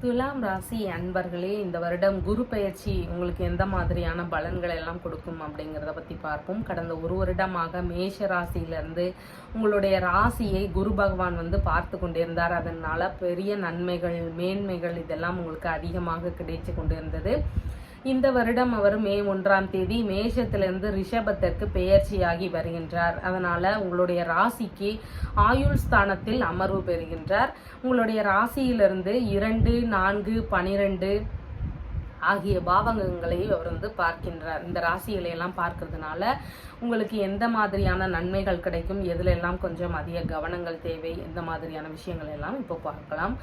துலாம் ராசி அன்பர்களே, இந்த வருடம் குரு பெயர்ச்சி உங்களுக்கு எந்த மாதிரியான பலன்கள் எல்லாம் கொடுக்கும் அப்படிங்கிறத பற்றி பார்ப்போம். கடந்த ஒரு வருடமாக மேஷ ராசியிலிருந்து உங்களுடைய ராசியை குரு பகவான் பார்த்து கொண்டிருந்தார். அதனால பெரிய நன்மைகள், மேன்மைகள் இதெல்லாம் உங்களுக்கு அதிகமாக கிடைச்சு கொண்டிருந்தது. இந்த வருடம் அவர் மே 1ஆம் தேதி மேஷத்திலிருந்து ரிஷபத்திற்கு பெயர்ச்சியாகி வருகின்றார். அதனால உங்களுடைய ராசிக்கு ஆயுள் ஸ்தானத்தில் அமர்வு பெறுகின்றார். உங்களுடைய ராசியிலிருந்து 2, 4, 12 ஆகிய பாவகங்களை அவர் பார்க்கின்றார். இந்த ராசிகளை எல்லாம் பார்க்கறதுனால உங்களுக்கு எந்த மாதிரியான நன்மைகள் கிடைக்கும், எதுல எல்லாம் கொஞ்சம் அதிக கவனங்கள் தேவை, எந்த மாதிரியான விஷயங்கள் எல்லாம் இப்போ பார்க்கலாம்.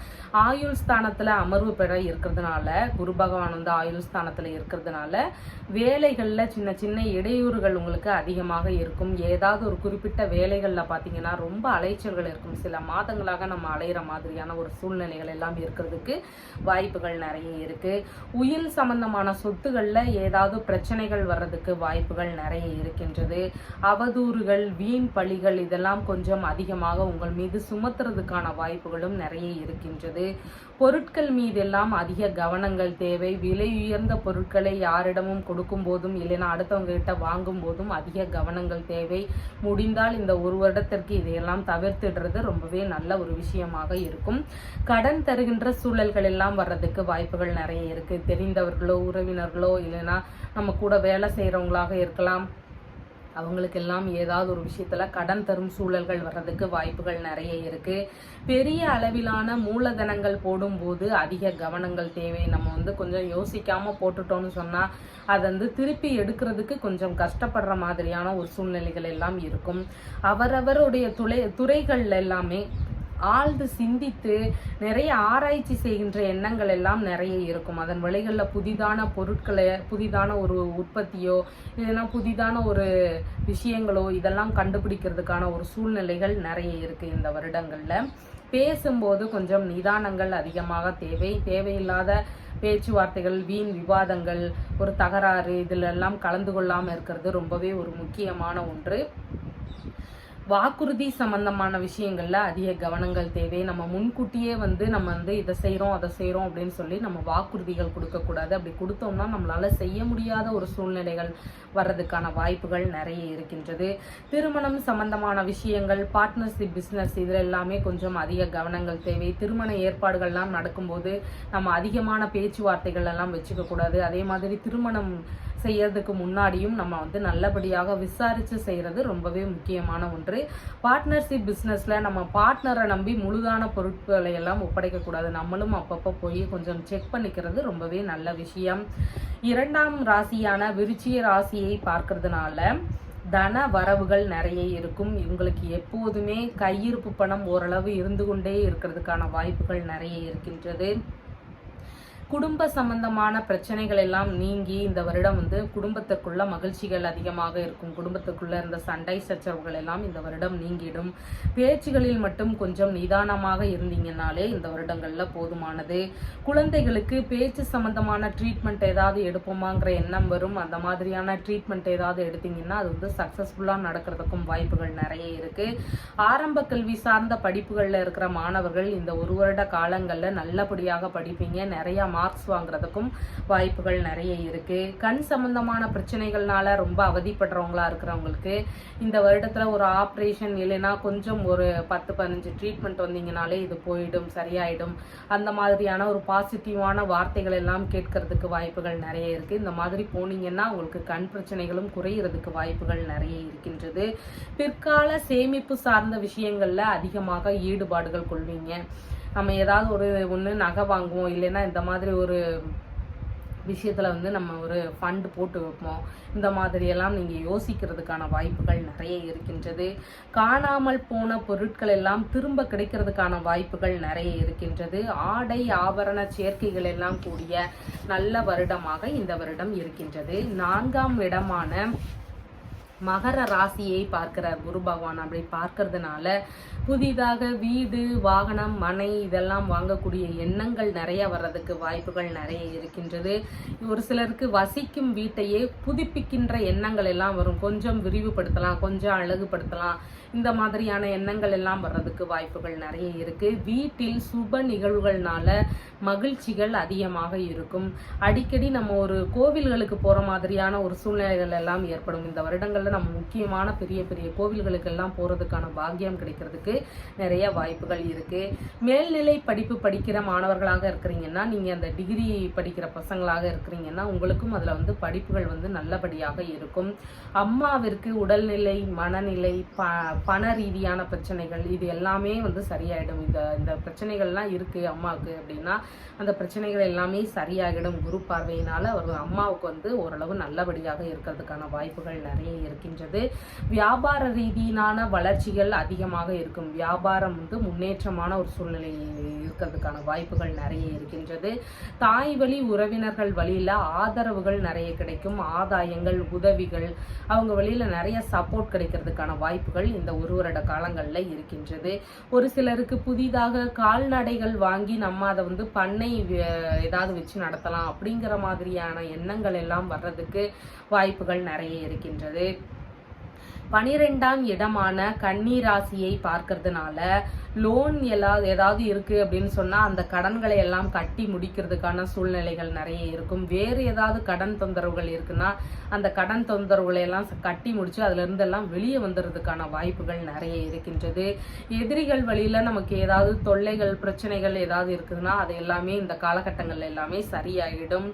ஆயுள் ஸ்தானத்துல அமர்வு பெற இருக்கிறதுனால, குரு பகவான் ஆயுள் ஸ்தானத்துல இருக்கிறதுனால வேலைகள்ல சின்ன சின்ன இடையூறுகள் உங்களுக்கு அதிகமாக இருக்கும். ஏதாவது ஒரு குறிப்பிட்ட வேலைகள்ல பாத்தீங்கன்னா ரொம்ப அலைச்சல்கள் இருக்கும். சில மாதங்களாக நம்ம அலையிற மாதிரியான ஒரு சூழ்நிலைகள் எல்லாம் இருக்கிறதுக்கு வாய்ப்புகள் நிறைய இருக்கு. உயில் சம்பந்தமான சொத்துகள்ல ஏதாவது பிரச்சனைகள் வர்றதுக்கு வாய்ப்புகள் நிறைய இருக்கின்றது. அவதூறுகள், வீண் பழிகள் இதெல்லாம் கொஞ்சம் அதிகமாக உங்கள் மீது சுமத்துறதுக்கான வாய்ப்புகளும் நிறைய இருக்கின்றது. பொருட்கள் மீதெல்லாம் அதிக கவனங்கள் தேவை. விலை உயர்ந்த பொருட்களை யாரிடமும் கொடுக்கும் போதும் இல்லைன்னா அடுத்தவங்க கிட்ட வாங்கும் போதும் அதிக கவனங்கள் தேவை. முடிந்தால் இந்த ஒரு வருடத்திற்கு இதையெல்லாம் தவிர்த்துடுறது ரொம்பவே நல்ல ஒரு விஷயமாக இருக்கும். கடன் தருகின்ற சூழல்கள் எல்லாம் வர்றதுக்கு வாய்ப்புகள் நிறைய இருக்கு. தெரிந்தவர்களோ உறவினர்களோ இல்லைன்னா நம்ம கூட வேலை செய்யறவங்களாக இருக்கலாம், அவங்களுக்கெல்லாம் ஏதாவது ஒரு விஷயத்துல கடன் தரும் சூழல்கள் வர்றதுக்கு வாய்ப்புகள் நிறைய இருக்கு. பெரிய அளவிலான மூலதனங்கள் போடும்போது அதிக கவனங்கள் தேவை. நம்ம கொஞ்சம் யோசிக்காம போட்டுட்டோம்னு சொன்னா அதை திருப்பி எடுக்கிறதுக்கு கொஞ்சம் கஷ்டப்படுற மாதிரியான ஒரு சூழ்நிலைகள் எல்லாம் இருக்கும். அவரவருடைய துறைகள்ல எல்லாமே ஆழ்ந்து சிந்தித்து நிறைய ஆராய்ச்சி செய்கின்ற எண்ணங்கள் எல்லாம் நிறைய இருக்கும். அதன் வழிகளில் புதிதான பொருட்களை, புதிதான ஒரு உற்பத்தியோ இல்லைன்னா புதிதான ஒரு விஷயங்களோ இதெல்லாம் கண்டுபிடிக்கிறதுக்கான ஒரு சூழ்நிலைகள் நிறைய இருக்கு. இந்த வருடங்கள்ல பேசும்போது கொஞ்சம் நிதானங்கள் அதிகமாக தேவை. தேவையில்லாத பேச்சுவார்த்தைகள், வீண் விவாதங்கள், ஒரு தகராறு இதில் எல்லாம் கலந்து கொள்ளாமல் இருக்கிறது ரொம்பவே ஒரு முக்கியமான ஒன்று. வாக்குறுதி சம்பந்தமான விஷயங்கள்ல அதிக கவனங்கள் தேவை. நம்ம முன்கூட்டியே நம்ம இதை செய்யறோம் அதை செய்யறோம் அப்படின்னு சொல்லி நம்ம வாக்குறுதிகள் கொடுக்க கூடாது. அப்படி கொடுத்தோம்னா நம்மளால செய்ய முடியாத ஒரு சூழ்நிலைகள் வர்றதுக்கான வாய்ப்புகள் நிறைய இருக்கின்றது. திருமணம் சம்பந்தமான விஷயங்கள், பார்ட்னர்ஷிப் பிசினஸ் இதுல எல்லாமே கொஞ்சம் அதிக கவனங்கள் தேவை. திருமண ஏற்பாடுகள்லாம் நடக்கும்போது நம்ம அதிகமான பேச்சுவார்த்தைகள் எல்லாம் வச்சுக்க கூடாது. அதே மாதிரி திருமணம் செய்யறதுக்கு முன்னாடியும் நம்ம நல்லபடியாக விசாரிச்சு செய்யறது ரொம்பவே முக்கியமான ஒன்று. பார்ட்னர்ஷிப் பிசினஸ்ல நம்ம பார்ட்னரை நம்பி முழுதான பொருட்களை எல்லாம் ஒப்படைக்க கூடாது. நம்மளும் அப்பப்போ போய் கொஞ்சம் செக் பண்ணிக்கிறது ரொம்பவே நல்ல விஷயம். 2ஆம் ராசியான விருச்சிக ராசியை பார்க்கறதுனால தன வரவுகள் நிறைய இருக்கும். இவங்களுக்கு எப்போதுமே கையிருப்பு பணம் ஓரளவு இருந்து கொண்டே இருக்கிறதுக்கான வாய்ப்புகள் நிறைய இருக்கின்றது. குடும்ப சம்பந்தமான பிரச்சனைகள் எல்லாம் நீங்கி இந்த வருடம் குடும்பத்திற்குள்ள மகிழ்ச்சிகள் அதிகமாக இருக்கும். குடும்பத்துக்குள்ள இருந்த சண்டை சச்சரவுகள் எல்லாம் இந்த வருடம் நீங்கிடும். பேச்சுகளில் மட்டும் கொஞ்சம் நிதானமாக இருந்தீங்கன்னாலே இந்த வருடங்கள்ல போதுமானது. குழந்தைகளுக்கு பேச்சு சம்பந்தமான ட்ரீட்மெண்ட் ஏதாவது எடுப்போமாங்கிற எண்ணம் வரும். அந்த மாதிரியான ட்ரீட்மெண்ட் ஏதாவது எடுத்தீங்கன்னா அது சக்சஸ்ஃபுல்லா நடக்கிறதுக்கும் வாய்ப்புகள் நிறைய இருக்கு. ஆரம்ப கல்வி சார்ந்த படிப்புகள்ல இருக்கிற மாணவர்கள் இந்த ஒரு வருட காலங்கள்ல நல்லபடியாக படிப்பீங்க. நிறைய மார்க்ஸ் வாங்குறதுக்கும் வாய்ப்புகள் நிறைய இருக்கு. கண் சம்பந்தமான பிரச்சனைகள்னால ரொம்ப அவதிப்படுறவங்களா இருக்கிறவங்களுக்கு இந்த வருடத்துல ஒரு ஆப்ரேஷன் இல்லைன்னா கொஞ்சம் ஒரு 10-15 ட்ரீட்மெண்ட் வந்தீங்கனாலே இது போயிடும், சரியாயிடும். அந்த மாதிரியான ஒரு பாசிட்டிவான வார்த்தைகள் எல்லாம் கேட்கறதுக்கு வாய்ப்புகள் நிறைய இருக்கு. இந்த மாதிரி போனீங்கன்னா உங்களுக்கு கண் பிரச்சனைகளும் குறையிறதுக்கு வாய்ப்புகள் நிறைய இருக்கின்றது. பிற்கால சேமிப்பு சார்ந்த விஷயங்கள்ல அதிகமாக ஈடுபாடுகள் கொள்வீங்க. நம்ம ஏதாவது ஒன்று நகை வாங்குவோம், இல்லைன்னா இந்த மாதிரி ஒரு விஷயத்துல நம்ம ஒரு ஃபண்ட் போட்டு வைப்போம். இந்த மாதிரி எல்லாம் நீங்க யோசிக்கிறதுக்கான வாய்ப்புகள் நிறைய இருக்கின்றது. காணாமல் போன பொருட்கள் எல்லாம் திரும்ப கிடைக்கிறதுக்கான வாய்ப்புகள் நிறைய இருக்கின்றது. ஆடை ஆபரண சேர்க்கைகள் எல்லாம் கூடிய நல்ல வருடமாக இந்த வருடம் இருக்கின்றது. 4ஆம் இடமான மகர ராசியை பார்க்கிறார் குரு பகவான். அப்படி பார்க்கறதுனால புதிதாக வீடு, வாகனம், மனை இதெல்லாம் வாங்கக்கூடிய எண்ணங்கள் நிறைய வர்றதுக்கு வாய்ப்புகள் நிறைய இருக்கின்றது. ஒரு சிலருக்கு வசிக்கும் வீட்டையே புதுப்பிக்கின்ற எண்ணங்கள் எல்லாம் வரும். கொஞ்சம் விரிவுபடுத்தலாம், கொஞ்சம் அழகுபடுத்தலாம், இந்த மாதிரியான எண்ணங்கள் எல்லாம் வர்றதுக்கு வாய்ப்புகள் நிறைய இருக்கு. வீட்டில் சுப நிகழ்வுகள்னால மகிழ்ச்சிகள் அதிகமாக இருக்கும். அடிக்கடி நம்ம ஒரு கோவில்களுக்கு போற மாதிரியான ஒரு சூழ்நிலைகள் எல்லாம் ஏற்படும். இந்த வருடங்கள்ல நம்ம முக்கியமான பெரிய பெரிய கோவில்களுக்கு எல்லாம் போறதுக்கான பாக்கியம் கிடைக்கிறதுக்கு நிறைய வாய்ப்புகள் இருக்கு. மேல்நிலை படிப்பு படிக்கிற மாணவர்களாக இருக்கிறீங்கன்னா, நீங்க அந்த டிகிரி படிக்கிற பசங்களாக இருக்கிறீங்கன்னா, உங்களுக்கும் அதுல படிப்புகள் நல்லபடியாக இருக்கும். அம்மாவிற்கு உடல்நிலை, மனநிலை, பண ரீதியான பிரச்சனைகள் இது எல்லாமே சரியாயிடும். இந்த பிரச்சனைகள்லாம் இருக்கு அம்மாவுக்கு அப்படின்னா அந்த பிரச்சனைகள் எல்லாமே சரியாகிடும். குரு பார்வையினால ஒரு அம்மாவுக்கு ஓரளவு நல்லபடியாக இருக்கிறதுக்கான வாய்ப்புகள் நிறைய இருக்கின்றது. வியாபார ரீதியான வளர்ச்சிகள் அதிகமாக இருக்கும். வியாபாரம் முன்னேற்றமான ஒரு சூழ்நிலை இருக்கிறதுக்கான வாய்ப்புகள் நிறைய இருக்கின்றது. தாய் வழி உறவினர்கள் வழியில ஆதரவுகள் நிறைய கிடைக்கும். ஆதாயங்கள், உதவிகள், அவங்க வழியில நிறைய சப்போர்ட் கிடைக்கிறதுக்கான வாய்ப்புகள் இந்த ஒரு வருட காலங்கள்ல இருக்கின்றது. ஒரு சிலருக்கு புதிதாக கால்நடைகள் வாங்கி நம்ம அதை பண்ணை ஏதாவது வச்சு நடத்தலாம் அப்படிங்கிற மாதிரியான எண்ணங்கள் எல்லாம் வர்றதுக்கு வாய்ப்புகள் நிறைய இருக்கின்றது. 12ஆம் இடமான கன்னி ராசியை பார்க்கறதுனால லோன் ஏதாவது இருக்கு அப்படின்னு சொன்னா அந்த கடன்களை எல்லாம் கட்டி முடிக்கிறதுக்கான சூழ்நிலைகள் நிறைய இருக்கும். வேறு ஏதாவது கடன் தொந்தரவுகள் இருக்குன்னா அந்த கடன் தொந்தரவுகளை எல்லாம் கட்டி முடிச்சு அதுல இருந்து எல்லாம் வெளியே வந்துடுறதுக்கான வாய்ப்புகள் நிறைய இருக்கின்றது. எதிரிகள் வழியில நமக்கு ஏதாவது தொல்லைகள், பிரச்சனைகள் ஏதாவது இருக்குதுன்னா அது எல்லாமே இந்த காலகட்டங்கள் எல்லாமே சரியாயிடும்.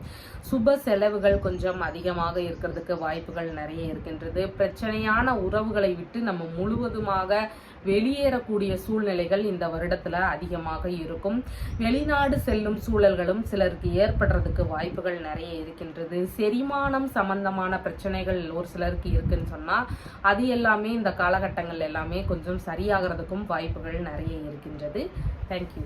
சுப செலவுகள் கொஞ்சம் அதிகமாக இருக்கிறதுக்கு வாய்ப்புகள் நிறைய இருக்கின்றது. பிரச்சனையான உறவுகளை விட்டு நம்ம முழுவதுமாக வெளியேறக்கூடிய சூழ்நிலைகள் இந்த வருடத்துல அதிகமாக இருக்கும். வெளிநாடு செல்லும் சூழல்களும் சிலருக்கு ஏற்படுறதுக்கு வாய்ப்புகள் நிறைய இருக்கின்றது. செரிமானம் சம்பந்தமான பிரச்சனைகள் ஒரு சிலருக்கு இருக்குன்னு சொன்னா அது எல்லாமே இந்த காலகட்டங்கள் எல்லாமே கொஞ்சம் சரியாகிறதுக்கும் வாய்ப்புகள் நிறைய இருக்கின்றது. தேங்க்யூ.